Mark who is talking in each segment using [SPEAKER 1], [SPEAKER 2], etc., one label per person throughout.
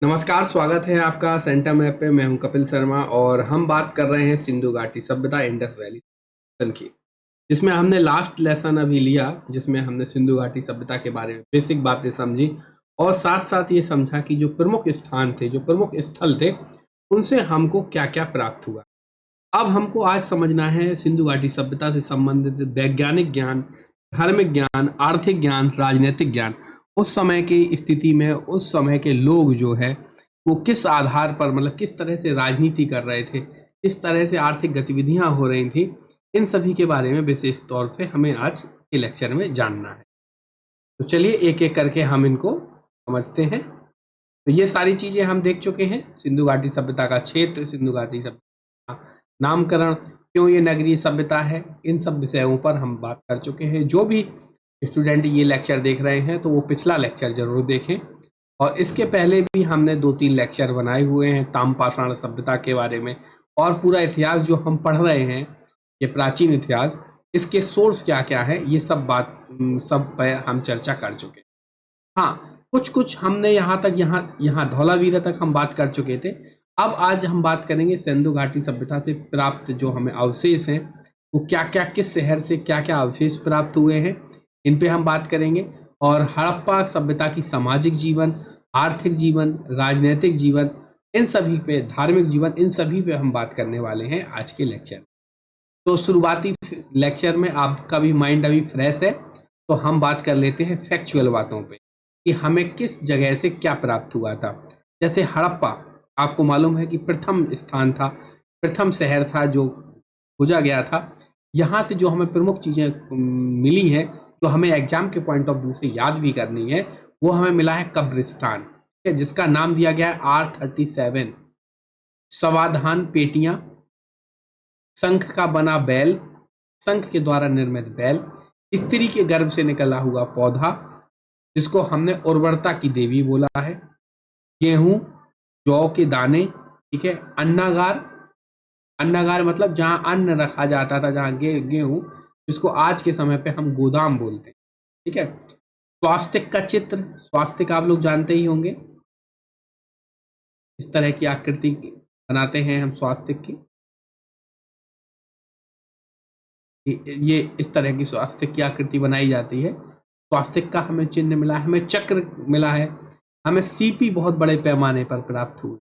[SPEAKER 1] नमस्कार, स्वागत है आपका सेंटम ऐप पे। मैं हूं कपिल शर्मा और हम बात कर रहे हैं सिंधु घाटी सभ्यता इंडस वैली सिविलाइजेशन की, जिसमें हमने लास्ट लेसन अभी लिया, जिसमें हमने सिंधु घाटी सभ्यता के बारे में बेसिक बातें समझी और साथ साथ ये समझा कि जो प्रमुख स्थान थे, जो प्रमुख स्थल थे, उनसे हमको क्या क्या प्राप्त हुआ। अब हमको आज समझना है सिंधु घाटी सभ्यता से संबंधित वैज्ञानिक ज्ञान, धार्मिक ज्ञान, आर्थिक ज्ञान, राजनीतिक ज्ञान। उस समय की स्थिति में उस समय के लोग जो है वो किस आधार पर, मतलब किस तरह से राजनीति कर रहे थे, किस तरह से आर्थिक गतिविधियां हो रही थी, इन सभी के बारे में विशेष तौर से हमें आज के लेक्चर में जानना है। तो चलिए एक एक करके हम इनको समझते हैं। तो ये सारी चीजें हम देख चुके हैं, सिंधु घाटी सभ्यता का क्षेत्र, सिंधु घाटी सभ्यता का नामकरण, क्यों ये नगरीय सभ्यता है, इन सब विषयों पर हम बात कर चुके हैं। जो भी स्टूडेंट ये लेक्चर देख रहे हैं तो वो पिछला लेक्चर जरूर देखें, और इसके पहले भी हमने 2-3 लेक्चर बनाए हुए हैं ताम्रपाषाण सभ्यता के बारे में। और पूरा इतिहास जो हम पढ़ रहे हैं, ये प्राचीन इतिहास, इसके सोर्स क्या क्या है, ये सब बात सब पे हम चर्चा कर चुके हैं। हाँ, कुछ कुछ हमने यहाँ तक, यहाँ यहाँ धौलावीरा तक हम बात कर चुके थे। अब आज हम बात करेंगे सिंधु घाटी सभ्यता से प्राप्त जो हमें अवशेष हैं, वो क्या क्या, किस शहर से क्या क्या अवशेष प्राप्त हुए हैं, इन पे हम बात करेंगे। और हड़प्पा सभ्यता की सामाजिक जीवन, आर्थिक जीवन, राजनीतिक जीवन, इन सभी पे, धार्मिक जीवन, इन सभी पे हम बात करने वाले हैं आज के लेक्चर। तो शुरुआती लेक्चर में आपका भी माइंड अभी फ्रेश है, तो हम बात कर लेते हैं फैक्चुअल बातों पे कि हमें किस जगह से क्या प्राप्त हुआ था। जैसे हड़प्पा, आपको मालूम है कि प्रथम स्थान था, प्रथम शहर था जो खोजा गया था। यहाँ से जो हमें प्रमुख चीज़ें मिली हैं, जो हमें एग्जाम के पॉइंट ऑफ व्यू से याद भी करनी है, वो हमें मिला है कब्रिस्तान, ठीक है, जिसका नाम दिया गया है R37, समाधान पेटियां, शंख का बना बैल, शंख के द्वारा निर्मित बैल, स्त्री के गर्भ से निकला हुआ पौधा जिसको हमने उर्वरता की देवी बोला है, गेहूं, जौ के दाने, ठीक है, अन्नागार, अन्नागार मतलब जहां अन्न रखा जाता था, जहां गेहूं, जिसको आज के समय पे हम गोदाम बोलते हैं, ठीक है। स्वास्तिक का चित्र, स्वास्तिक आप लोग जानते ही होंगे, इस तरह की आकृति बनाते हैं हम स्वास्तिक की। ये इस तरह की स्वास्तिक की आकृति बनाई जाती है। स्वास्तिक का हमें चिन्ह मिला है, हमें चक्र मिला है, हमें सीपी बहुत बड़े पैमाने पर प्राप्त हुई।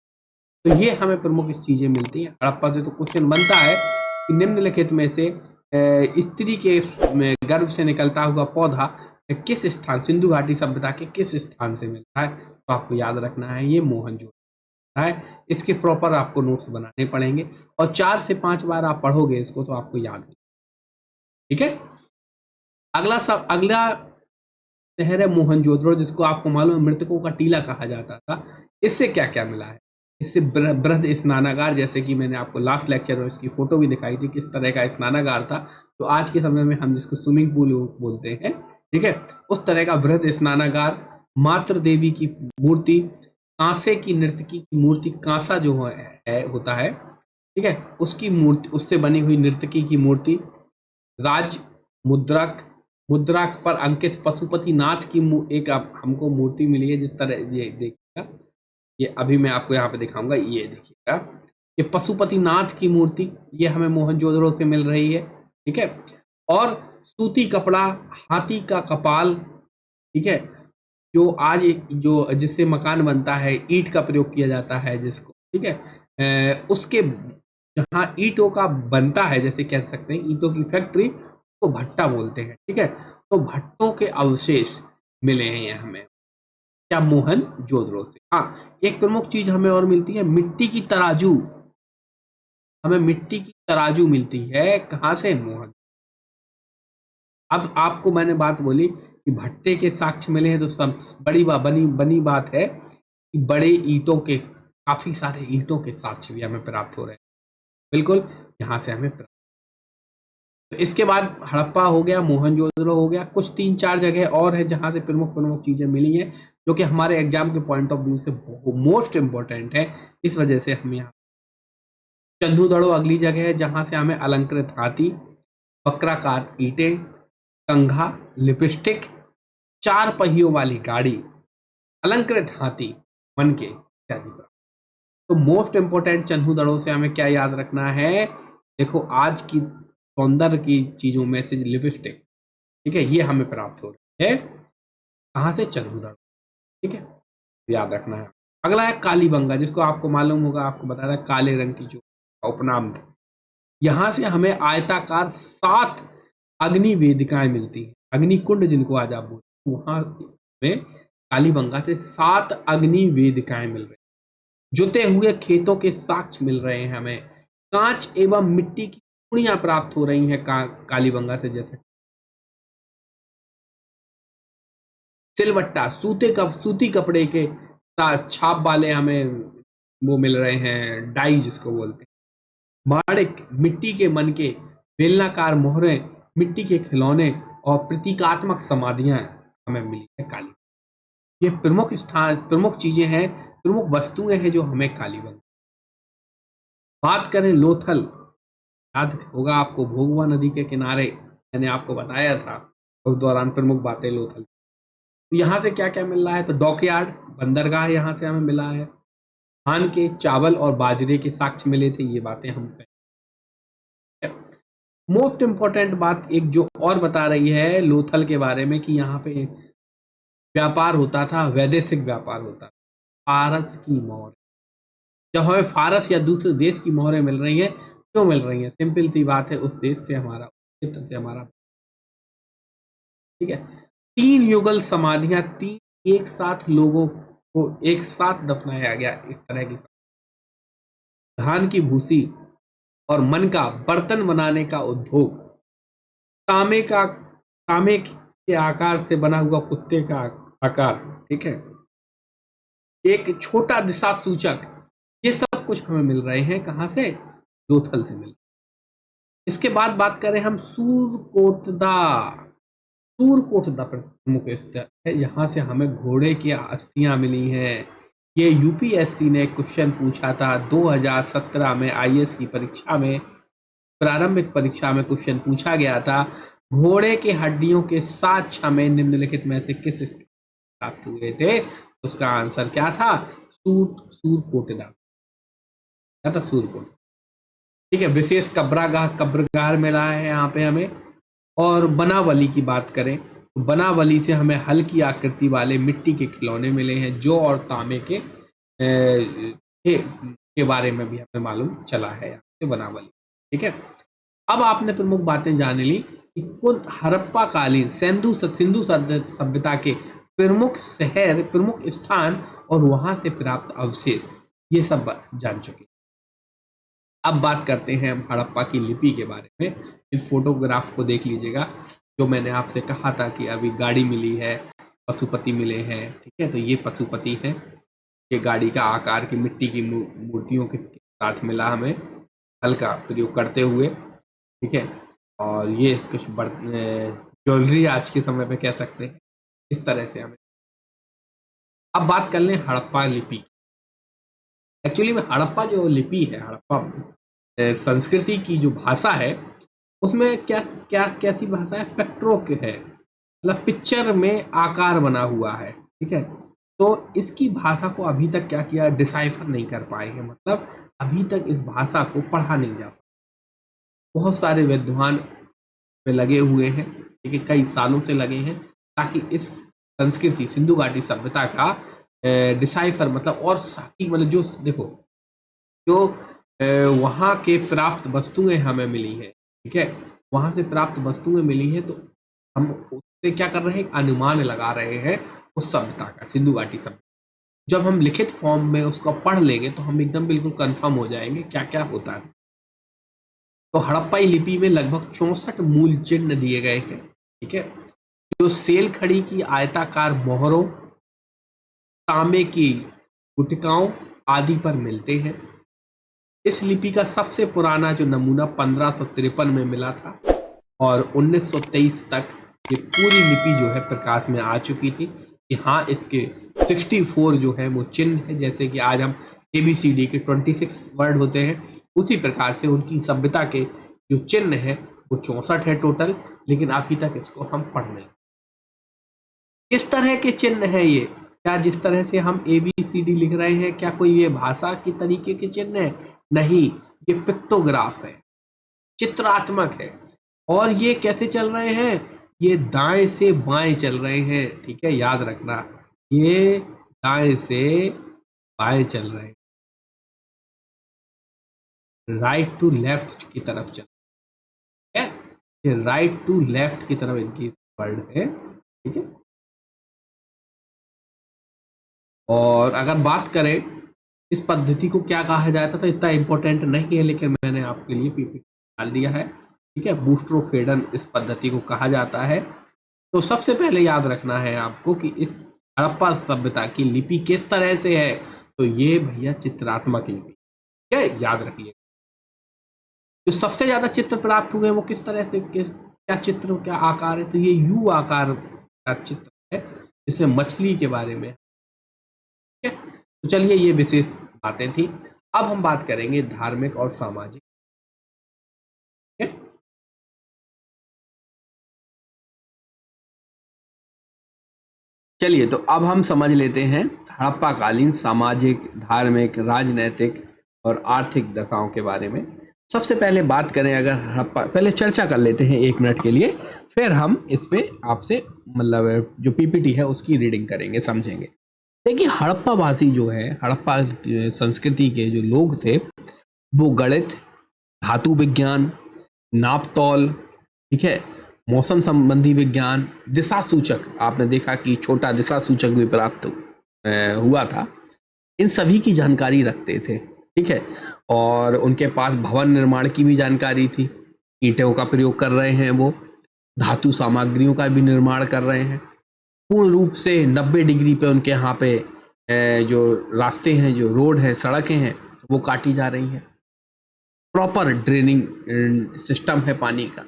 [SPEAKER 1] तो ये हमें प्रमुख चीजें मिलती हैं। हड़प्पा से तो क्वेश्चन बनता है कि निम्नलिखित में से स्त्री के गर्भ से निकलता हुआ पौधा किस स्थान, सिंधु घाटी सभ्यता के किस स्थान से मिलता है। तो आपको याद रखना है ये मोहनजोदड़ो है। इसके प्रॉपर आपको नोट्स बनाने पड़ेंगे और 4 से 5 बार आप पढ़ोगे इसको तो आपको याद है, ठीक है। अगला शहर है मोहनजोदड़ो, जिसको आपको मालूम है मृतकों का टीला कहा जाता था। इससे क्या क्या मिला है, इससे बृहद स्नानागार, जैसे कि मैंने आपको लास्ट लेक्चर में इसकी फोटो भी दिखाई थी, किस तरह का स्नानागार था। तो आज के समय में हम जिसको स्विमिंग पूल बोलते हैं, ठीक है, उस तरह का बृहद स्नानागार, मातृ देवी की मूर्ति, कांसे की नर्तकी की मूर्ति, कांसा जो होता है, ठीक है, उसकी मूर्ति, उससे बनी हुई नर्तकी की मूर्ति, राज मुद्रक, मुद्रा पर अंकित पशुपति नाथ की एक हमको मूर्ति मिली है। जिस तरह ये देखिएगा, ये अभी मैं आपको यहाँ पे दिखाऊंगा, ये देखिएगा, ये पशुपति नाथ की मूर्ति, ये हमें मोहनजोदड़ो से मिल रही है, ठीक है। और सूती कपड़ा, हाथी का कपाल, ठीक है, जो आज जो जिससे मकान बनता है, ईंट का प्रयोग किया जाता है जिसको, ठीक है, उसके जहाँ ईंटों का बनता है, जैसे कह सकते हैं ईंटों की फैक्ट्री को भट्टा बोलते हैं, ठीक है। तो भट्टों के अवशेष मिले हैं ये हमें, क्या, मोहनजोदड़ो से। हाँ, एक प्रमुख चीज हमें और मिलती है, मिट्टी की तराजू, हमें मिट्टी की तराजू मिलती है, कहाँ से, मोहन। अब आपको मैंने बात बोली कि भट्टे के साक्ष्य मिले हैं, तो सब बड़ी बनी बात है कि बड़े ईंटों के, काफी सारे ईंटों के साक्ष्य भी हमें प्राप्त हो रहे हैं, बिल्कुल यहाँ से हमें प्राप्त। तो इसके बाद हड़प्पा हो गया, मोहनजोदड़ो हो गया, कुछ 3-4 जगह और है जहां से प्रमुख प्रमुख चीजें मिली हैं, जो कि हमारे एग्जाम के पॉइंट ऑफ व्यू से मोस्ट इंपॉर्टेंट है। इस वजह से हम यहाँ, चंदूदड़ो अगली जगह है जहां से हमें अलंकृत हाथी, वक्राकार ईंटें, कंघा, लिपस्टिक, 4 पहियों वाली गाड़ी, अलंकृत हाथी मन के, इत्यादि प्राप्त। तो मोस्ट इंपोर्टेंट चंदूदड़ों से हमें क्या याद रखना है? देखो, आज की सौंदर्य की चीजों में से लिपस्टिक, ठीक है, ये हमें प्राप्त हो रही है कहाँ से? चंदूदड़, ठीक है, याद रखना है। अगला है कालीबंगा, जिसको आपको मालूम होगा, आपको बता रहा है काले रंग की जो उपनाम था। यहां से हमें आयताकार 7 अग्नि वेदिकाएं मिलती हैं, अग्नि कुंड जिनको आज आप बोलते हैं, वहां में कालीबंगा से 7 अग्नि वेदिकाएं मिल रही हैं। जुते हुए खेतों के साक्ष्य मिल रहे हैं हमें। कांच एवं मिट्टी की चूड़ियां प्राप्त हो रही हैं कालीबंगा से, जैसे सिलवट्टा, सूती कपड़े के साथ छाप वाले हमें वो मिल रहे हैं, डाई जिसको बोलते हैं। माणिक, मिट्टी के मनके, बेलनाकार मोहरें, मिट्टी के खिलौने और प्रतीकात्मक समाधियां हमें मिली है काली। ये प्रमुख स्थान, प्रमुख चीजें हैं, प्रमुख वस्तुएं हैं जो हमें कालीबंगा। बात करें लोथल, याद होगा आपको, भोगवा नदी के किनारे मैंने आपको बताया था उस दौरान प्रमुख बातें लोथल। तो यहाँ से क्या क्या मिल रहा है? तो डॉकयार्ड, बंदरगाह यहाँ से हमें मिला है। धान के, चावल और बाजरे के साक्ष्य मिले थे, ये बातें हम। मोस्ट इंपॉर्टेंट बात एक जो और बता रही है लोथल के बारे में कि यहाँ पे व्यापार होता था, वैदेशिक व्यापार होता था। फारस की मोहर, जब हमें फारस या दूसरे देश की मोहरें मिल रही हैं, क्यों मिल रही हैं? सिंपल सी बात है, उस देश से हमारा, क्षेत्र से हमारा, ठीक है। 3 युगल समाधियां, 3 एक साथ लोगों को एक साथ दफनाया गया, इस तरह की। धान की भूसी और मन का बर्तन बनाने का उद्योग, तांबे के आकार से बना हुआ कुत्ते का आकार, ठीक है, एक छोटा दिशा सूचक, ये सब कुछ हमें मिल रहे हैं कहां से? लोथल से मिल। इसके बाद बात करें हम सूरकोटदा। सूरकोटदा प्रमुख स्थल है, यहाँ से हमें घोड़े की अस्थियां मिली हैं। ये यूपीएससी ने क्वेश्चन पूछा था 2017 में, आईएएस की परीक्षा में, प्रारंभिक परीक्षा में क्वेश्चन पूछा गया था, घोड़े के हड्डियों के साथ हमें निम्नलिखित में से किस स्थल प्राप्त हुए थे? उसका आंसर क्या था? सूरकोटदा, क्या था? सूरकोट, ठीक है। विशेष कब्रगार मिला है यहाँ पे हमें। और बनावली की बात करें तो बनावली से हमें हल्की आकृति वाले मिट्टी के खिलौने मिले हैं, जो और तांबे के बारे में भी हमें मालूम चला है यहाँ से, बनावली, ठीक है। अब आपने प्रमुख बातें जान ली कि कुल हड़प्पा कालीन सिंधु सभ्यता के प्रमुख शहर, प्रमुख स्थान और वहां से प्राप्त अवशेष, ये सब जान चुके। अब बात करते हैं हम हड़प्पा की लिपि के बारे में। इस फोटोग्राफ को देख लीजिएगा, जो मैंने आपसे कहा था कि अभी गाड़ी मिली है, पशुपति मिले हैं, ठीक है। तो ये पशुपति है, ये गाड़ी का आकार की मिट्टी की मूर्तियों के साथ मिला हमें, हल्का प्रयोग करते हुए, ठीक है। और ये कुछ ज्वेलरी आज के समय पे कह सकते हैं, इस तरह से हमें। अब बात कर लें हड़प्पा लिपि। एक्चुअली में हड़प्पा जो लिपि है, हड़प्पा संस्कृति की जो भाषा है, उसमें क्या क्या कैसी भाषा है? पेट्रोक है, मतलब पिक्चर में आकार बना हुआ है, ठीक है। तो इसकी भाषा को अभी तक क्या किया? डिसाइफर नहीं कर पाए हैं, मतलब अभी तक इस भाषा को पढ़ा नहीं जा सकता। बहुत सारे विद्वान पे लगे हुए हैं, ठीक है, कई सालों से लगे हैं, ताकि इस संस्कृति, सिंधु घाटी सभ्यता का डिसाइफर, मतलब और सटीक, मतलब जो देखो, जो वहाँ के प्राप्त वस्तुएं हमें मिली है, ठीक है, वहां से प्राप्त वस्तुएं मिली है, तो हम उससे क्या कर रहे हैं? अनुमान लगा रहे हैं उस सभ्यता का, सिंधु घाटी सभ्यता। जब हम लिखित फॉर्म में उसको पढ़ लेंगे तो हम एकदम बिल्कुल कंफर्म हो जाएंगे क्या क्या होता है। तो हड़प्पाई लिपि में लगभग 64 मूल चिन्ह दिए गए हैं, ठीक है, जो सेल खड़ी की आयताकार मोहरों, तांबे की गुटिकाओं आदि पर मिलते हैं। इस लिपि का सबसे पुराना जो नमूना 1553 में मिला था, और 1923 तक ये पूरी लिपि जो है प्रकाश में आ चुकी थी। कि हाँ, इसके 64 जो है वो चिन्ह है, जैसे कि आज हम ABCD के 26 वर्ड होते हैं, उसी प्रकार से उनकी सभ्यता के जो चिन्ह है वो 64 है टोटल, लेकिन अभी तक इसको हम पढ़ नहीं। किस तरह के चिन्ह है ये? क्या जिस तरह से हम ABCD लिख रहे हैं क्या कोई ये भाषा की तरीके के चिन्ह है? नहीं, ये पिक्टोग्राफ है, चित्रात्मक है। और ये कैसे चल रहे हैं? ये दाएं से बाएं चल रहे हैं, ठीक है, याद रखना, ये दाएं से बाएं चल रहे हैं, राइट टू लेफ्ट की तरफ चल रहे हैं, ये राइट टू लेफ्ट की तरफ इनकी वर्ड है, ठीक है। और अगर बात करें इस पद्धति को क्या कहा जाता था, इतना इंपॉर्टेंट नहीं है, लेकिन मैंने आपके लिए PPT डाल दिया है, ठीक है। बूस्टरोफेडन इस पद्धति को कहा जाता है। तो सबसे पहले याद रखना है आपको कि इस हड़प्पा सभ्यता की लिपि किस तरह से है, तो ये भैया चित्रात्मक लिपि, ठीक है, याद रखिए। जो सबसे ज्यादा चित्र प्राप्त हुए वो किस तरह से, क्या चित्र, क्या आकार है, तो ये U आकार का चित्र है, जिसे मछली के बारे में, ठीक है। तो चलिए, ये विशेष बातें थी। अब हम बात करेंगे धार्मिक और सामाजिक, ठीक है। चलिए, तो अब हम समझ लेते हैं हड़प्पा कालीन सामाजिक, धार्मिक, राजनैतिक और आर्थिक दशाओं के बारे में। सबसे पहले बात करें अगर हड़प्पा, पहले चर्चा कर लेते हैं 1 मिनट के लिए, फिर हम इस पे आपसे मतलब जो PPT है उसकी रीडिंग करेंगे, समझेंगे। देखिए, हड़प्पा वासी जो है, हड़प्पा संस्कृति के जो लोग थे, वो गणित, धातु विज्ञान, नापतौल, ठीक है, मौसम संबंधी विज्ञान, दिशा सूचक, आपने देखा कि छोटा दिशा सूचक भी प्राप्त हुआ था, इन सभी की जानकारी रखते थे, ठीक है। और उनके पास भवन निर्माण की भी जानकारी थी, ईंटों का प्रयोग कर रहे हैं वो, धातु सामग्रियों का भी निर्माण कर रहे हैं, पूर्ण रूप से 90 डिग्री पे उनके यहाँ पे जो रास्ते हैं, जो रोड है, सड़कें हैं, वो काटी जा रही हैं, प्रॉपर ड्रेनिंग सिस्टम है पानी का।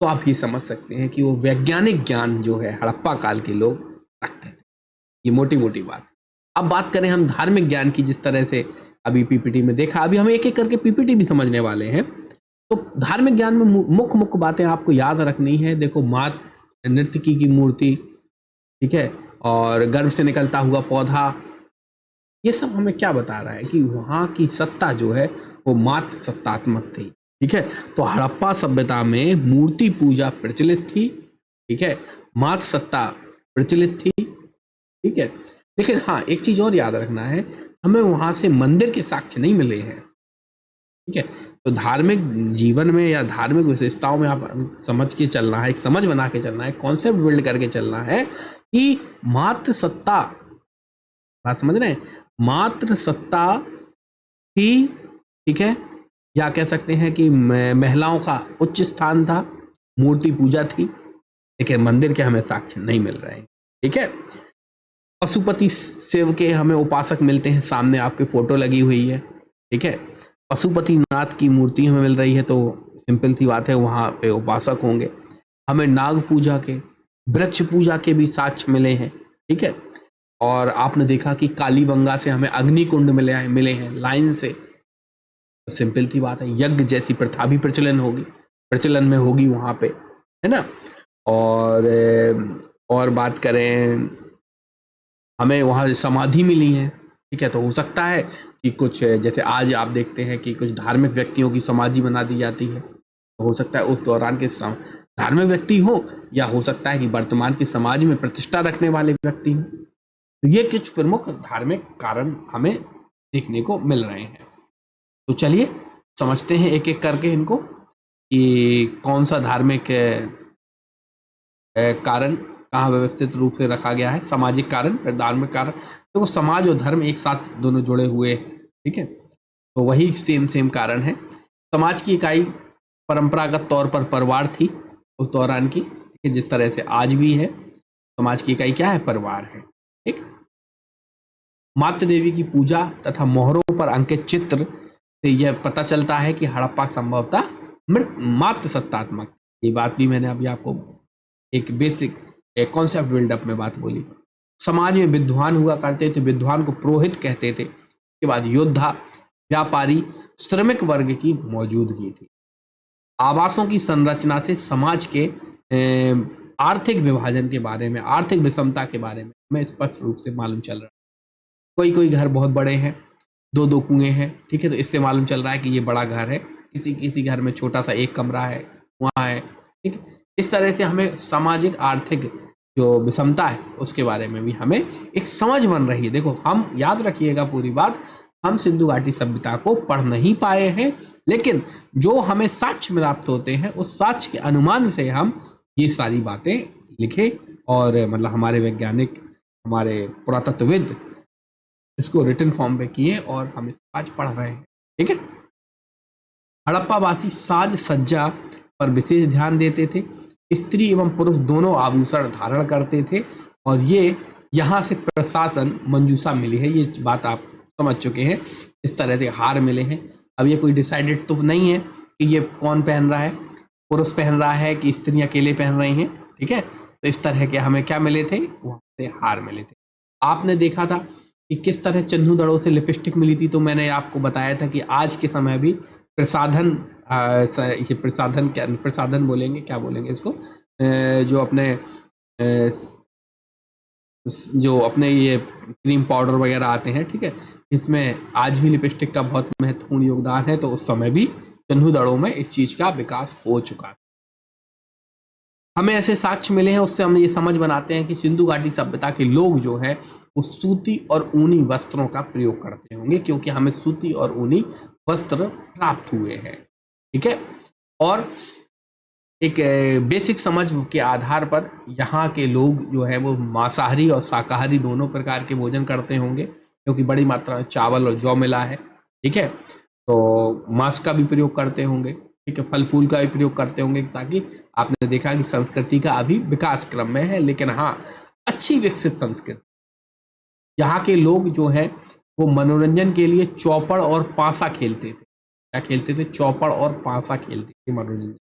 [SPEAKER 1] तो आप ये समझ सकते हैं कि वो वैज्ञानिक ज्ञान जो है हड़प्पा काल के लोग रखते थे, ये मोटी मोटी बात। अब बात करें हम धार्मिक ज्ञान की, जिस तरह से अभी PPT में देखा, अभी हम एक एक करके PPT भी समझने वाले हैं। तो धार्मिक ज्ञान में मुख्य मुख्य बातें आपको याद रखनी है। देखो, मात नर्तकी की मूर्ति, ठीक है, और गर्भ से निकलता हुआ पौधा, ये सब हमें क्या बता रहा है कि वहाँ की सत्ता जो है वो मात्र सत्तात्मक थी, ठीक है। तो हड़प्पा सभ्यता में मूर्ति पूजा प्रचलित थी, ठीक है, मात्र सत्ता प्रचलित थी, ठीक है। लेकिन हाँ, एक चीज और याद रखना है, हमें वहां से मंदिर के साक्ष्य नहीं मिले हैं, ठीक है। तो धार्मिक जीवन में या धार्मिक विशेषताओं में आप समझ के चलना है, एक समझ बना के चलना है, कॉन्सेप्ट बिल्ड करके चलना है कि मात्र सत्ता, बात समझ रहे हैं, मात्र सत्ता थी, ठीक है, या कह सकते हैं कि महिलाओं का उच्च स्थान था, मूर्ति पूजा थी, लेकिन मंदिर के हमें साक्ष्य नहीं मिल रहे हैं, ठीक है। पशुपति शिव के हमें उपासक मिलते हैं, सामने आपकी फोटो लगी हुई है, ठीक है। पशुपति नाथ की मूर्ति हमें मिल रही है, तो सिंपल सी बात है वहाँ पे उपासक होंगे। हमें नाग पूजा के, वृक्ष पूजा के भी साक्ष्य मिले हैं, ठीक है। और आपने देखा कि कालीबंगा से हमें अग्निकुंड मिले हैं लाइन से, तो सिंपल सी बात है, यज्ञ जैसी प्रथा भी प्रचलन में होगी वहाँ पे, है ना। और बात करें, हमें वहाँ समाधि मिली है, ठीक है। तो हो सकता है कि कुछ, जैसे आज आप देखते हैं कि कुछ धार्मिक व्यक्तियों की समाधि बना दी जाती है, तो हो सकता है उस दौरान के धार्मिक व्यक्ति हो, या हो सकता है कि वर्तमान के समाज में प्रतिष्ठा रखने वाले व्यक्ति हों। तो ये कुछ प्रमुख धार्मिक कारण हमें देखने को मिल रहे हैं। तो चलिए समझते हैं एक एक करके इनको, कि कौन सा धार्मिक कारण कहाँ व्यवस्थित रूप से रखा गया है, सामाजिक कारण फिर धार्मिक कारण। तो समाज और धर्म एक साथ दोनों जुड़े हुए, ठीक है, तो वही सेम कारण है। समाज की इकाई परंपरागत तौर पर परिवार थी उस दौरान की, ठीक है, जिस तरह से आज भी है। समाज की इकाई क्या है? परिवार है, ठीक। मातृ देवी की पूजा तथा मोहरों पर अंकित चित्र से यह पता चलता है कि हड़प्पा संभवतः मात्र सत्तात्मक। ये बात भी मैंने अभी आपको एक बेसिक कॉन्सेप्ट बिल्डअप में बात बोली। समाज में विद्वान हुआ करते थे, विद्वान को पुरोहित कहते थे। उसके बाद योद्धा, व्यापारी, श्रमिक वर्ग की मौजूदगी थी। आवासों की संरचना से समाज के आर्थिक विभाजन के बारे में, आर्थिक विषमता के बारे में हमें स्पष्ट रूप से मालूम चल रहा है। कोई कोई घर बहुत बड़े हैं, दो दो कुएं हैं, ठीक है, तो इससे मालूम चल रहा है कि ये बड़ा घर है। किसी किसी घर में छोटा सा एक कमरा है, कुआं है, ठीक है। इस तरह से हमें सामाजिक आर्थिक जो विषमता है उसके बारे में भी हमें एक समझ बन रही है। देखो, हम याद रखिएगा पूरी बात, हम सिंधु घाटी सभ्यता को पढ़ नहीं पाए हैं, लेकिन जो हमें साक्ष्य प्राप्त होते हैं उस साक्ष्य के अनुमान से हम ये सारी बातें लिखे, और मतलब हमारे वैज्ञानिक, हमारे पुरातत्वविद इसको रिटन फॉर्म पे किए और हम इसको आज पढ़ रहे हैं, ठीक है। हड़प्पावासी साज सज्जा पर विशेष ध्यान देते थे। स्त्री एवं पुरुष दोनों आभूषण धारण करते थे, और ये यहाँ से प्रसाधन मंजूषा मिली है, ये बात आप समझ चुके हैं। इस तरह से हार मिले हैं। अब ये कोई डिसाइडेड तो नहीं है कि ये कौन पहन रहा है, पुरुष पहन रहा है कि स्त्रियां अकेले पहन रही हैं, ठीक है। तो इस तरह के हमें क्या मिले थे, वहां से हार मिले थे। आपने देखा था कि किस तरह चन्नू दड़ों से लिपस्टिक मिली थी, तो मैंने आपको बताया था कि आज के समय भी प्रसाधन, ये प्रसाधन, क्या प्रसाधन बोलेंगे, क्या बोलेंगे इसको, जो अपने जो अपने ये क्रीम पाउडर वगैरह आते हैं, ठीक है, इसमें आज भी लिपस्टिक का बहुत महत्वपूर्ण योगदान है। तो उस समय भी चन्नू दड़ों में इस चीज का विकास हो चुका है। हमें ऐसे साक्ष्य मिले हैं, उससे हम ये समझ बनाते हैं कि सिंधु घाटी सभ्यता के लोग जो है वो सूती और ऊनी वस्त्रों का प्रयोग करते होंगे, क्योंकि हमें सूती और ऊनी वस्त्र प्राप्त हुए हैं, ठीक है। और एक बेसिक समझ के आधार पर यहाँ के लोग जो है वो मांसाहारी और शाकाहारी दोनों प्रकार के भोजन करते होंगे, क्योंकि बड़ी मात्रा में चावल और जौ मिला है, ठीक है। तो मांस का भी प्रयोग करते होंगे, ठीक है, फल फूल का भी प्रयोग करते होंगे, ताकि आपने देखा कि संस्कृति का अभी विकास क्रम में है, लेकिन हाँ, अच्छी विकसित संस्कृति। यहाँ के लोग जो है वो मनोरंजन के लिए चौपड़ और पासा खेलते थे। क्या खेलते थे? चौपड़ और पासा खेलते थे मनोरंजन।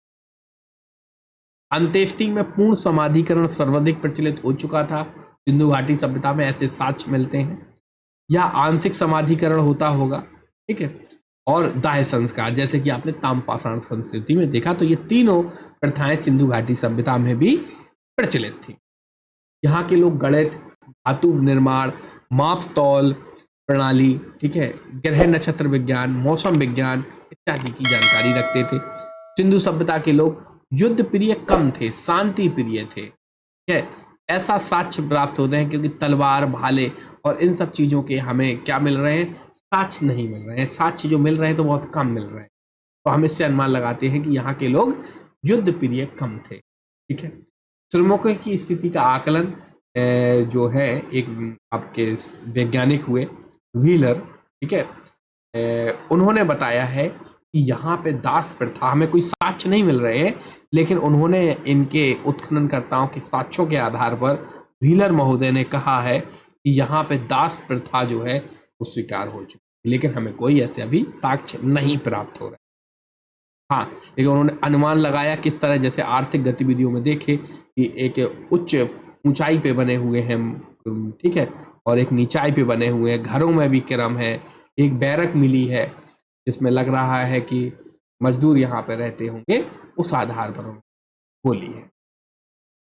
[SPEAKER 1] अंत्येष्टि में पूर्ण समाधिकरण सर्वाधिक प्रचलित हो चुका था। सिंधु घाटी सभ्यता में ऐसे साक्ष्य मिलते हैं। या आंशिक समाधिकरण होता होगा, ठीक है। और दाह संस्कार, जैसे कि आपने ताम्रपाषाण संस्कृति में देखा, तो ये तीनों प्रथाएं सिंधु घाटी सभ्यता में भी प्रचलित थी। यहाँ के लोग गणित, धातु निर्माण, माप तौल प्रणाली, ठीक है, ग्रह नक्षत्र विज्ञान, मौसम विज्ञान इत्यादि की जानकारी रखते थे। सिंधु सभ्यता के लोग युद्ध प्रिय कम थे, शांति प्रिय थे, ठीक है। ऐसा साक्ष्य प्राप्त होते हैं, क्योंकि तलवार, भाले और इन सब चीजों के हमें क्या मिल रहे हैं? साक्ष्य नहीं मिल रहे हैं। साक्ष्य जो मिल रहे हैं तो बहुत कम मिल रहे हैं। तो हम इससे अनुमान लगाते हैं कि यहाँ के लोग युद्ध प्रिय कम थे, ठीक है। श्रमिकों की स्थिति का आकलन जो है एक आपके वैज्ञानिक हुए व्हीलर, ठीक है, उन्होंने बताया है कि यहाँ पे दास प्रथा, हमें कोई साक्ष्य नहीं मिल रहे हैं, लेकिन उन्होंने इनके उत्खननकर्ताओं के साक्ष्यों के आधार पर व्हीलर महोदय ने कहा है कि यहाँ पे दास प्रथा जो है वो स्वीकार हो चुकी है, लेकिन हमें कोई ऐसे अभी साक्ष्य नहीं प्राप्त हो रहा है। हाँ, लेकिन उन्होंने अनुमान लगाया किस तरह, जैसे आर्थिक गतिविधियों में देखे कि एक उच्च ऊंचाई पे बने हुए हैं, ठीक है, और एक नीचाई पे बने हुए हैं। घरों में भी क्रम है। एक बैरक मिली है जिसमें लग रहा है कि मजदूर यहाँ पे रहते होंगे, उस आधार पर बोली है।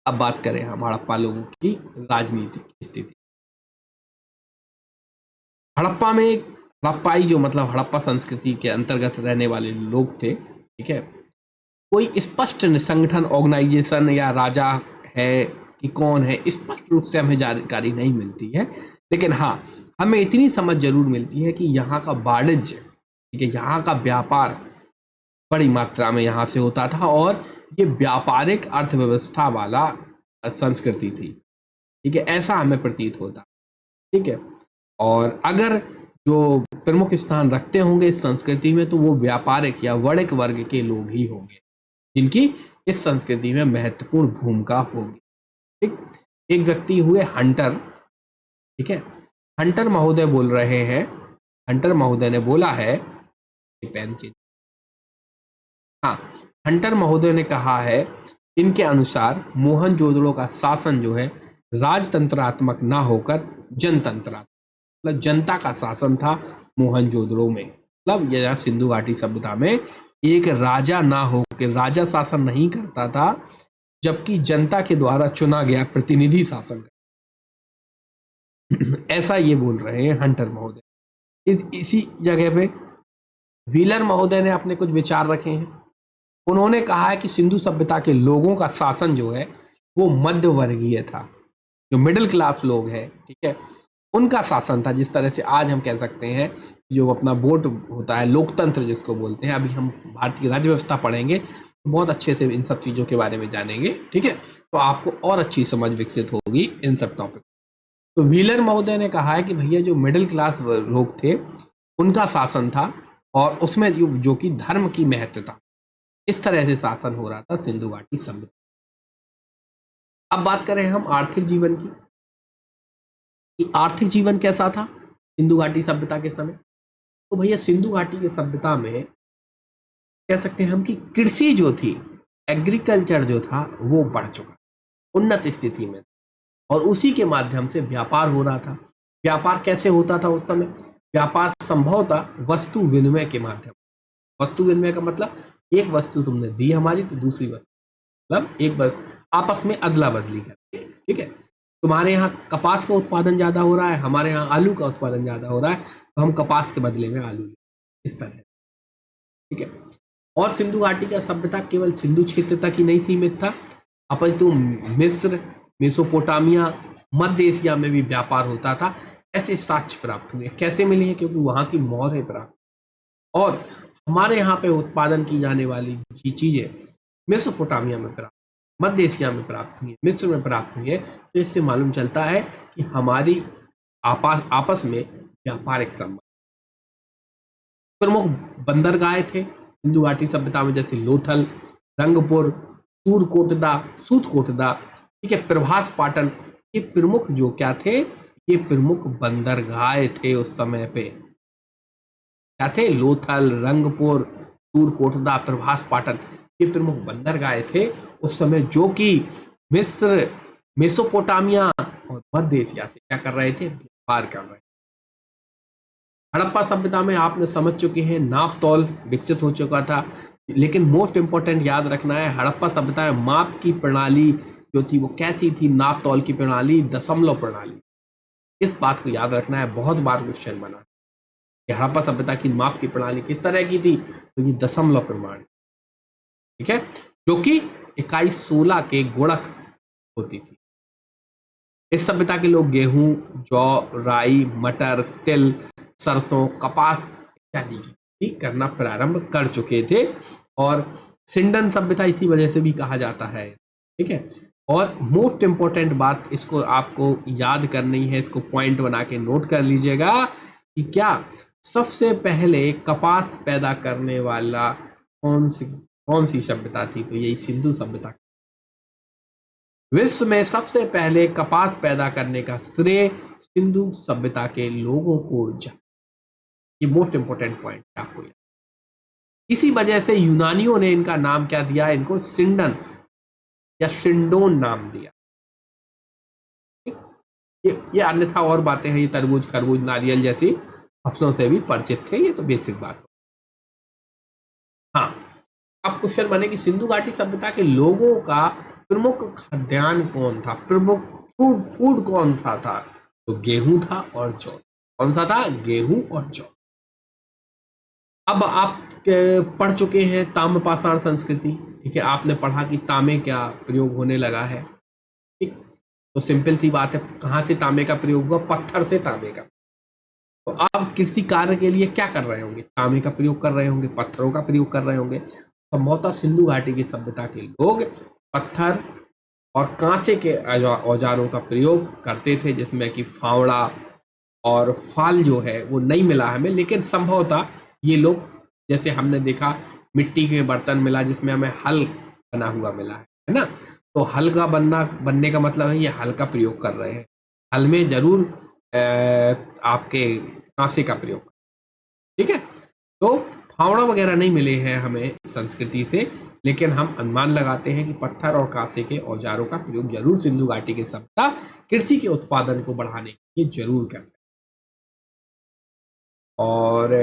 [SPEAKER 1] अब बात करें हम हड़प्पा लोगों की राजनीतिक स्थिति। हड़प्पा में हड़प्पाई जो मतलब हड़प्पा संस्कृति के अंतर्गत रहने वाले लोग थे, ठीक है, कोई स्पष्ट संगठन, ऑर्गेनाइजेशन या राजा है कि कौन है, स्पष्ट रूप से हमें जानकारी नहीं मिलती है। लेकिन हाँ, हमें इतनी समझ जरूर मिलती है कि यहाँ का वाणिज्य, ठीक है, यहाँ का व्यापार बड़ी मात्रा में यहाँ से होता था, और ये व्यापारिक अर्थव्यवस्था वाला संस्कृति थी, ठीक है, ऐसा हमें प्रतीत होता, ठीक है। और अगर जो प्रमुख स्थान रखते होंगे इस संस्कृति में, तो वो व्यापारिक या वणिक वर्ग के लोग ही होंगे, जिनकी इस संस्कृति में महत्वपूर्ण भूमिका होगी, ठीक। एक व्यक्ति हुए हंटर, ठीक है, हंटर महोदय बोल रहे हैं। हंटर महोदय ने बोला है, पेन चेंज, हाँ, हंटर महोदय ने कहा है, इनके अनुसार मोहनजोदड़ो का शासन जो है राजतंत्रात्मक ना होकर जनतंत्रात्मक, मतलब जनता का शासन था मोहनजोदड़ो में। मतलब यह सिंधु घाटी सभ्यता में एक राजा ना होकर, राजा शासन नहीं करता था, जबकि जनता के द्वारा चुना गया प्रतिनिधि शासन ऐसा ये बोल रहे हैं हंटर महोदय। इसी जगह पे व्हीलर महोदय ने अपने कुछ विचार रखे हैं। उन्होंने कहा है कि सिंधु सभ्यता के लोगों का शासन जो है वो मध्य वर्गीय था, जो मिडिल क्लास लोग हैं, ठीक है, उनका शासन था। जिस तरह से आज हम कह सकते हैं जो अपना वोट होता है, लोकतंत्र जिसको बोलते हैं, अभी हम भारतीय राज्य व्यवस्था पढ़ेंगे तो बहुत अच्छे से इन सब चीज़ों के बारे में जानेंगे, ठीक है, तो आपको और अच्छी समझ विकसित होगी इन सब टॉपिक। तो व्हीलर महोदय ने कहा है कि भैया जो मिडिल क्लास लोग थे उनका शासन था और उसमें जो कि धर्म की महत्वता, इस तरह से शासन हो रहा था सिंधु घाटी सभ्यता। अब बात करें हम आर्थिक जीवन की, कि आर्थिक जीवन कैसा था सिंधु घाटी सभ्यता के समय। तो भैया सिंधु घाटी की सभ्यता में कह सकते हैं हम कि कृषि जो थी, एग्रीकल्चर जो था वो बढ़ चुका, उन्नत स्थिति में, और उसी के माध्यम से व्यापार हो रहा था। व्यापार कैसे होता था उस समय? व्यापार संभवतः वस्तु विनिमय के माध्यम। वस्तु विनिमय का मतलब एक वस्तु तुमने दी हमारी तो दूसरी वस्तु, मतलब एक बस आपस में अदला बदली करके, ठीक है। तुम्हारे यहाँ कपास का उत्पादन ज़्यादा हो रहा है, हमारे यहाँ आलू का उत्पादन ज़्यादा हो रहा है, तो हम कपास के बदले में आलू लें, इस तरह, ठीक है। और सिंधु घाटी का सभ्यता केवल सिंधु क्षेत्र तक ही नहीं सीमित था, अपितु मिस्र, मेसोपोटामिया, मध्य एशिया में भी व्यापार होता था। ऐसे साक्ष्य प्राप्त हुए। कैसे मिले हैं? क्योंकि वहाँ की मोहरें प्राप्त, और हमारे यहाँ पे उत्पादन की जाने वाली चीज़ें मेसोपोटामिया में प्राप्त, मध्य एशिया में प्राप्त हुई, मिस्र में प्राप्त हुई है। तो इससे मालूम चलता है कि हमारी आपस में व्यापारिक संबंध। प्रमुख बंदरगाह थे सिंधु घाटी सभ्यता में, जैसे लोथल, रंगपुर, सूतकोटदा, ठीक है, प्रभास पाटन। ये प्रमुख जो क्या थे, ये प्रमुख बंदरगाह थे उस समय पे। क्या थे? लोथल, रंगपुर, सूरकोटदा, प्रभास पाटन, ये प्रमुख बंदरगाह थे उस समय, जो कि मिस्र, मेसोपोटामिया और मध्य एशिया से क्या कर रहे थे? व्यापार कर रहे थे। हड़प्पा सभ्यता में आपने समझ चुके हैं, नाप तौल विकसित हो चुका था, लेकिन मोस्ट इंपॉर्टेंट याद रखना है, हड़प्पा सभ्यता में माप की प्रणाली जो थी वो कैसी थी? नाप तौल की प्रणाली, दशमलव प्रणाली। इस बात को याद रखना है, बहुत बार क्वेश्चन बना कि हड़प्पा सभ्यता की माप की प्रणाली किस तरह की थी? तो ये दशमलव प्रणाली, ठीक है, जो कि इकाई 16 के गुणक होती थी। इस सभ्यता के लोग गेहूं, जौ, राई, मटर, तिल, सरसों, कपास इत्यादि की खेती करना प्रारंभ कर चुके थे, और सिंडन सभ्यता इसी वजह से भी कहा जाता है, ठीक है। और मोस्ट इंपॉर्टेंट बात इसको आपको याद करनी है, इसको पॉइंट बना के नोट कर लीजिएगा कि क्या सबसे पहले कपास पैदा करने वाला कौन सी सभ्यता थी? तो यही सिंधु सभ्यता। विश्व में सबसे पहले कपास पैदा करने का श्रेय सिंधु सभ्यता के लोगों को जा, ये मोस्ट इंपोर्टेंट पॉइंट है आपको। इसी वजह से यूनानियों ने इनका नाम क्या दिया? इनको सिंडन या सिंडोन नाम दिया। ये अन्यथा और बातें हैं, ये तरबूज, खरबूज, नारियल जैसी फसलों से भी परिचित थे, ये तो बेसिक बात हो। हाँ, अब क्वेश्चन बने कि सिंधु घाटी सभ्यता के लोगों का प्रमुख खाद्यान्न कौन था? प्रमुख फूड कौन सा था? तो गेहूं था और जौ। कौन सा था? गेहूं और जौ। अब आप पढ़ चुके हैं ताम्रपाषाण संस्कृति, ठीक है, आपने पढ़ा कि तांबे क्या प्रयोग होने लगा है, ठीक। तो सिंपल सी बात है, कहाँ से तांबे का प्रयोग हुआ? पत्थर से तांबे का। तो आप कृषि कार्य के लिए क्या कर रहे होंगे? तांबे का प्रयोग कर रहे होंगे, पत्थरों का प्रयोग कर रहे होंगे। संभवतः सिंधु घाटी की सभ्यता के लोग पत्थर और कांसे के औजारों का प्रयोग करते थे, जिसमें कि फावड़ा और फाल जो है वो नहीं मिला हमें, लेकिन संभवतः ये लोग, जैसे हमने देखा मिट्टी के बर्तन मिला जिसमें हमें हल बना हुआ मिला है ना, तो हल का बनने का मतलब है ये हल का प्रयोग कर रहे हैं। हल में जरूर आपके कांसे का प्रयोग, ठीक है। तो फावड़ा वगैरह नहीं मिले हैं हमें संस्कृति से, लेकिन हम अनुमान लगाते हैं कि पत्थर और कांसे के औजारों का प्रयोग जरूर सिंधु घाटी की सभ्यता कृषि के उत्पादन को बढ़ाने के लिए जरूर करते हैं। और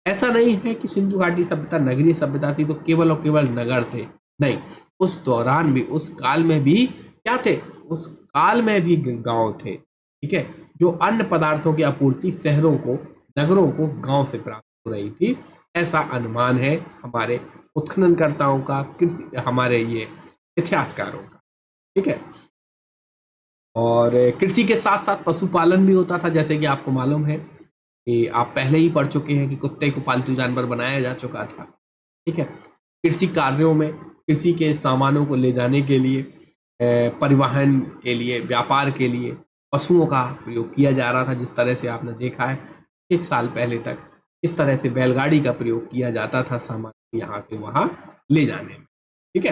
[SPEAKER 1] ऐसा नहीं है कि सिंधु घाटी सभ्यता नगरीय सभ्यता थी तो केवल और केवल नगर थे। नहीं, उस दौरान भी, उस काल में भी क्या थे, उस काल में भी गांव थे। ठीक है, जो अन्य पदार्थों की आपूर्ति शहरों को, नगरों को गांव से प्राप्त हो रही थी, ऐसा अनुमान है हमारे उत्खननकर्ताओं का, हमारे ये इतिहासकारों का। ठीक है, और कृषि के साथ साथ पशुपालन भी होता था, जैसे कि आपको मालूम है कि आप पहले ही पढ़ चुके हैं कि कुत्ते को पालतू जानवर बनाया जा चुका था। ठीक है, कृषि कार्यों में, कृषि के सामानों को ले जाने के लिए, परिवहन के लिए, व्यापार के लिए पशुओं का प्रयोग किया जा रहा था। जिस तरह से आपने देखा है 1 साल पहले तक इस तरह से बैलगाड़ी का प्रयोग किया जाता था सामान यहाँ से वहाँ ले जाने में। ठीक है,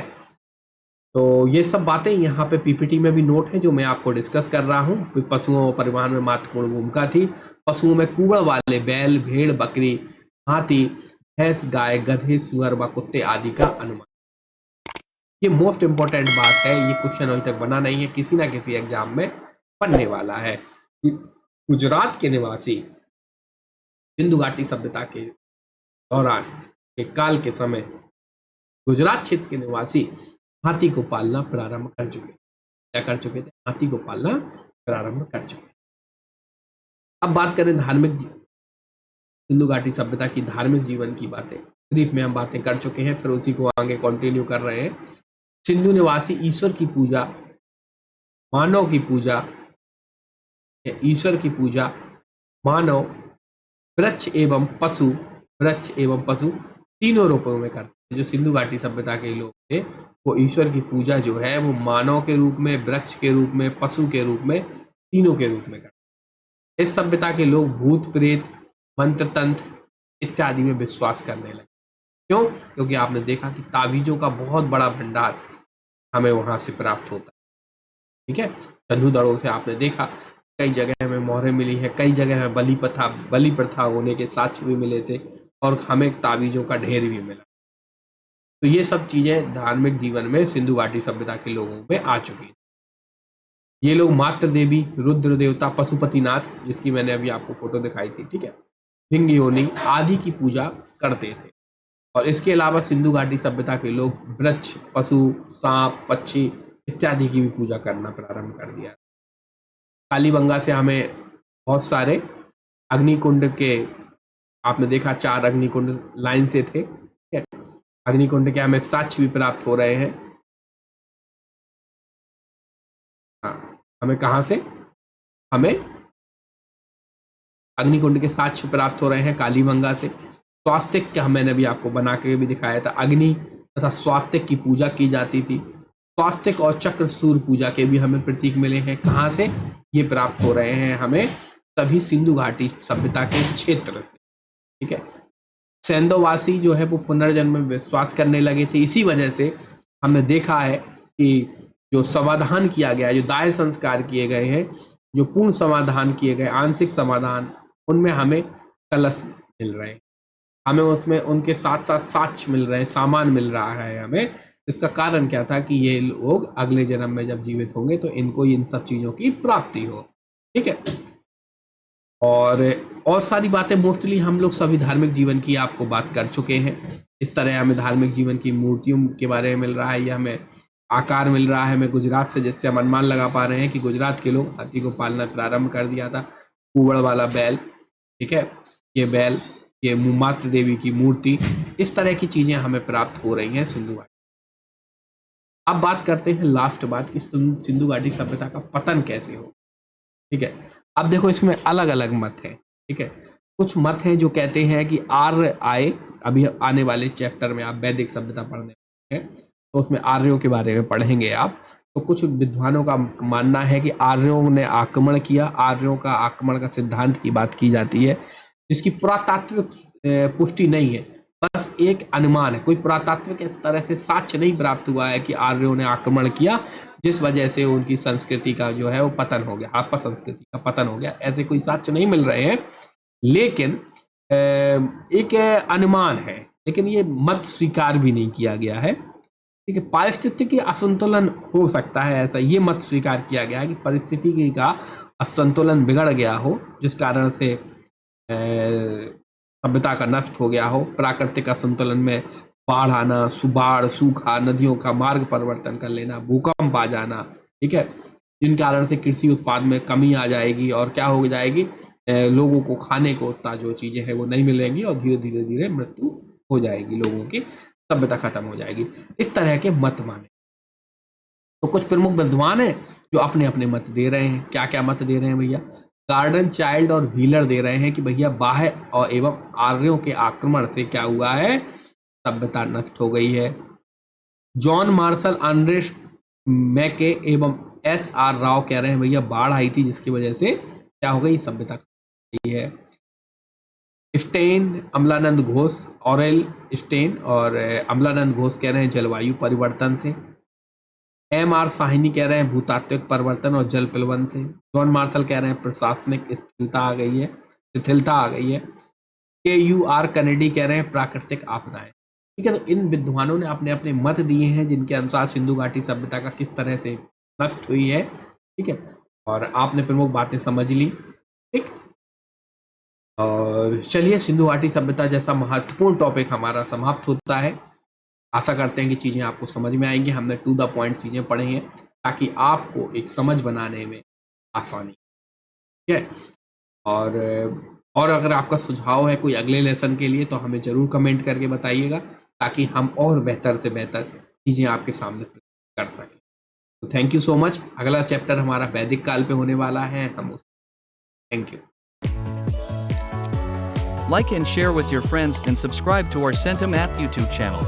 [SPEAKER 1] तो ये सब बातें यहाँ पे पीपीटी में भी नोट है जो मैं आपको डिस्कस कर रहा हूँ। पशुओं और परिवहन में महत्वपूर्ण भूमिका थी। पशुओं में कुबड़ वाले बैल, भेड़, बकरी, हाथी, भैंस, गाय, गधे, सुअर व कुत्ते आदि का अनुमान। ये मोस्ट इंपॉर्टेंट बात है, ये क्वेश्चन अभी तक बना नहीं है, किसी ना किसी एग्जाम में बनने वाला है। गुजरात के निवासी सिंधु घाटी सभ्यता के दौरान के काल के समय गुजरात क्षेत्र के निवासी हाथी को पालना प्रारंभ कर चुके। क्या कर चुके थे? हाथी को पालना प्रारंभ कर चुके। अब बात करें धार्मिक, सिंधु घाटी सभ्यता की धार्मिक जीवन की बातें, ब्रीफ में हम बातें कर चुके हैं, फिर उसी को आगे कंटिन्यू कर रहे हैं। सिंधु निवासी ईश्वर की पूजा, मानव की पूजा, ईश्वर की पूजा, मानव, वृक्ष एवं पशु, वृक्ष एवं पशु तीनों रूपों में करते हैं। जो सिंधु घाटी सभ्यता के लोग थे वो ईश्वर की पूजा जो है वो मानव के रूप में, वृक्ष के रूप में, पशु के रूप में, तीनों के रूप में करते हैं। इस सभ्यता के लोग भूत प्रेत, मंत्र तंत्र इत्यादि में विश्वास करने लगे। क्यों? क्योंकि आपने देखा कि ताबीजों का बहुत बड़ा भंडार हमें वहां से प्राप्त होता है। ठीक है, चन्नू दड़ों से आपने देखा कई जगह हमें मोहरें मिली है, कई जगह हमें बलि प्रथा होने के साक्ष्य भी मिले थे, और हमें ताबीजों का ढेर भी मिला। तो ये सब चीजें धार्मिक जीवन में सिंधु घाटी सभ्यता के लोगों में आ चुकी। ये लोग मातृ देवी, रुद्र देवता, पशुपतिनाथ, जिसकी मैंने अभी आपको फोटो दिखाई थी, ठीक है, लिंग योनि आदि की पूजा करते थे। और इसके अलावा सिंधु घाटी सभ्यता के लोग वृक्ष, पशु, सांप, पक्षी इत्यादि की भी पूजा करना प्रारंभ कर दिया। कालीबंगा से हमें बहुत सारे अग्निकुंड के, आपने देखा 4 अग्निकुंड लाइन से थे। ठीक है, अग्निकुंड के हमें साक्ष्य भी प्राप्त हो रहे हैं। हाँ, हमें कहाँ से, हमें अग्निकुंड के साक्ष्य प्राप्त हो रहे हैं कालीबंगा से। स्वास्तिक का मैंने भी आपको बना के भी दिखाया था, अग्नि तथा स्वास्तिक की पूजा की जाती थी। स्वास्तिक और चक्र सूर्य पूजा के भी हमें प्रतीक मिले हैं। कहाँ से ये प्राप्त हो रहे हैं? हमें सभी सिंधु घाटी सभ्यता के क्षेत्र से। ठीक है, सैंदोवासी जो है वो पुनर्जन्म में विश्वास करने लगे थे। इसी वजह से हमने देखा है कि जो समाधान किया गया, जो दाह संस्कार किए गए हैं, जो पूर्ण समाधान किए गए, आंशिक समाधान, उनमें हमें कलश मिल रहे हैं, हमें उसमें उनके साथ साथ साक्ष्य मिल रहे हैं, सामान मिल रहा है हमें। इसका कारण क्या था कि ये लोग अगले जन्म में जब जीवित होंगे तो इनको इन सब चीजों की प्राप्ति हो। ठीक है, और सारी बातें मोस्टली हम लोग सभी धार्मिक जीवन की आपको बात कर चुके हैं। इस तरह हमें धार्मिक जीवन की मूर्तियों के बारे में मिल रहा है, या हमें आकार मिल रहा है हमें गुजरात से, जिससे हम अनुमान लगा पा रहे हैं कि गुजरात के लोग हाथी को पालना प्रारंभ कर दिया था। कुबड़ वाला बैल, ठीक है, ये बैल, ये मातृ देवी की मूर्ति, इस तरह की चीजें हमें प्राप्त हो रही हैं सिंधु घाटी। अब बात करते हैं लास्ट बात कि सिंधु घाटी सभ्यता का पतन कैसे हो। ठीक है, अब देखो इसमें अलग अलग मत है। ठीक है, कुछ मत हैं जो कहते हैं कि आर्य आए, अभी आने वाले चैप्टर में आप वैदिक सभ्यता पढ़ने हैं तो उसमें आर्यों के बारे में पढ़ेंगे आप। तो कुछ विद्वानों का मानना है कि आर्यों ने आक्रमण किया, आर्यों का आक्रमण का सिद्धांत की बात की जाती है, जिसकी पुरातात्विक पुष्टि नहीं है, बस एक अनुमान है। कोई पुरातात्विक इस तरह से साक्ष्य नहीं प्राप्त हुआ है कि आर्यों ने आक्रमण किया जिस वजह से उनकी संस्कृति का जो है वो पतन हो गया, हड़प्पा संस्कृति का पतन हो गया, ऐसे कोई साक्ष्य नहीं मिल रहे हैं। लेकिन एक अनुमान है, लेकिन ये मत स्वीकार भी नहीं किया गया है। ठीक है, पारिस्थितिकी असंतुलन हो सकता है, ऐसा ये मत स्वीकार किया गया है कि परिस्थिति का असंतुलन बिगड़ गया हो, जिस कारण से सभ्यता का नष्ट हो गया हो, प्राकृतिक असंतुलन में बाढ़ आना, बाढ़, सूखा, नदियों का मार्ग परिवर्तन कर लेना, भूकंप आ जाना, ठीक है, जिन कारण से कृषि उत्पाद में कमी आ जाएगी और क्या हो जाएगी, लोगों को खाने को उतना जो चीजें हैं वो नहीं मिलेंगी और धीरे धीरे धीरे मृत्यु हो जाएगी लोगों की, सभ्यता खत्म हो जाएगी। इस तरह के मत माने। तो कुछ प्रमुख विद्वान हैं जो अपने अपने मत दे रहे हैं। क्या क्या मत दे रहे हैं भैया? गार्डन चाइल्ड और व्हीलर दे रहे हैं कि भैया बाह्य और एवं आर्यों के आक्रमण से क्या हुआ है, सभ्यता नष्ट हो गई है। जॉन मार्शल अनरेस्ट मैके एवं एस आर राव कह रहे हैं भैया बाढ़ आई थी जिसकी वजह से क्या हो गई, सभ्यता खत्म हो गई है। Stein, Amalananda Ghosh, Aurel Stein और अमलानंद घोष कह रहे हैं जलवायु परिवर्तन से। एम आर साहिनी कह रहे हैं भूतात्विक परिवर्तन और जल प्लवन से। जॉन मार्शल कह रहे हैं प्रशासनिक स्थिरता आ गई है, शिथिलता आ गई है। के यू आर कनेडी कह रहे हैं प्राकृतिक आपदाएं। ठीक है, तो इन विद्वानों ने अपने अपने मत दिए हैं जिनके अनुसार सिंधु घाटी सभ्यता का किस तरह से नष्ट हुई है। ठीक है, और आपने प्रमुख बातें समझ ली। ठीक, और चलिए सिंधु घाटी सभ्यता जैसा महत्वपूर्ण टॉपिक हमारा समाप्त होता है। आशा करते हैं कि चीज़ें आपको समझ में आएंगी। हमने टू द पॉइंट चीज़ें पढ़ी हैं ताकि आपको एक समझ बनाने में आसानी। ठीक है, और अगर आपका सुझाव है कोई अगले लेसन के लिए तो हमें ज़रूर कमेंट करके बताइएगा ताकि हम और बेहतर से बेहतर चीज़ें आपके सामने कर सकें। तो थैंक यू सो मच। अगला चैप्टर हमारा वैदिक काल पे होने वाला है। हम उस thank you.
[SPEAKER 2] Like and share with your friends and subscribe to our Centum app YouTube channel.